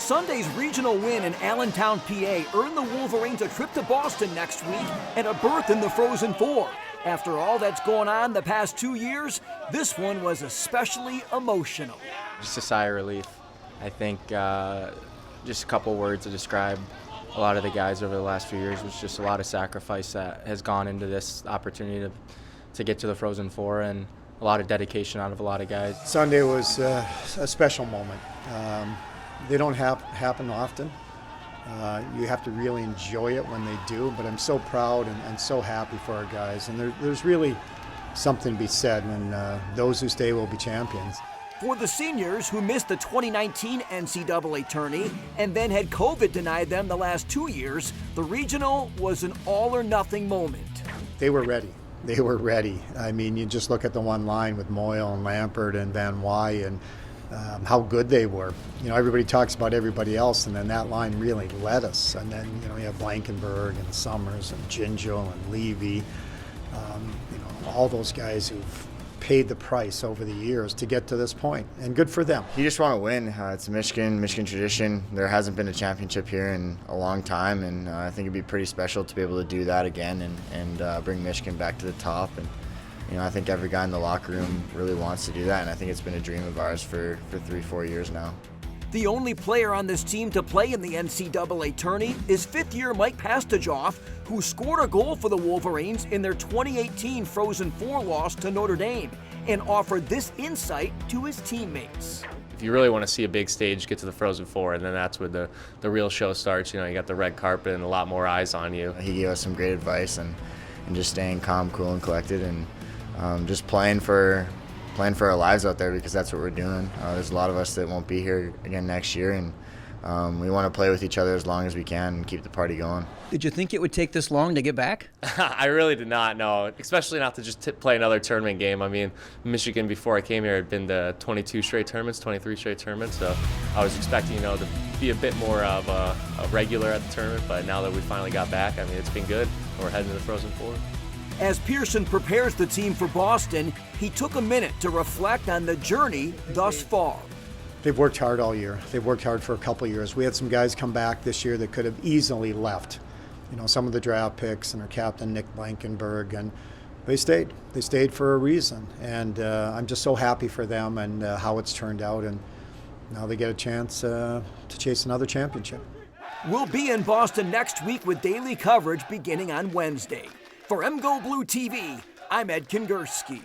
Sunday's regional win in Allentown, PA earned the Wolverines a trip to Boston next week and a berth in the Frozen Four. After all that's going on the past 2 years, this one was especially emotional. Just a sigh of relief. I think just a couple words to describe a lot of the guys over the last few years was just a lot of sacrifice that has gone into this opportunity to get to the Frozen Four, and a lot of dedication out of a lot of guys. Sunday was a special moment. They don't happen often. You have to really enjoy it when they do, but I'm so proud and so happy for our guys. And there's really something to be said when those who stay will be champions. For the seniors who missed the 2019 NCAA tourney and then had COVID denied them the last 2 years, the regional was an all-or-nothing moment. They were ready. They were ready. I mean, you just look at the one line with Moyle and Lampert and Van Wy and how good they were. You know, everybody talks about everybody else, and then that line really led us. And then, you know, you have Blankenberg and Summers and Gingell and Levy. All those guys who've paid the price over the years to get to this point, and good for them. You just want to win. It's a Michigan tradition. There hasn't been a championship here in a long time, and I think it'd be pretty special to be able to do that again and bring Michigan back to the top. And I think every guy in the locker room really wants to do that, and I think it's been a dream of ours for 3-4 years now. The only player on this team to play in the NCAA tourney is fifth-year Mike Pastajoff, who scored a goal for the Wolverines in their 2018 Frozen Four loss to Notre Dame and offered this insight to his teammates. If you really want to see a big stage, get to the Frozen Four, and then that's where the real show starts. You got the red carpet and a lot more eyes on you. He gave us some great advice and just staying calm, cool, and collected, and just playing for our lives out there, because that's what we're doing. There's a lot of us that won't be here again next year, and we want to play with each other as long as we can and keep the party going. Did you think it would take this long to get back? I really did not, no, especially not to just play another tournament game. I mean, Michigan, before I came here, had been to 22 straight tournaments, 23 straight tournaments, so I was expecting, to be a bit more of a regular at the tournament, but now that we finally got back, I mean, it's been good. We're heading to the Frozen Four. As Pearson prepares the team for Boston, he took a minute to reflect on the journey thus far. They've worked hard all year. They've worked hard for a couple of years. We had some guys come back this year that could have easily left. Some of the draft picks and our captain, Nick Blankenberg, and they stayed. They stayed for a reason. And I'm just so happy for them and how it's turned out. And now they get a chance to chase another championship. We'll be in Boston next week with daily coverage beginning on Wednesday. For MGO Blue TV, I'm Ed Kingerski.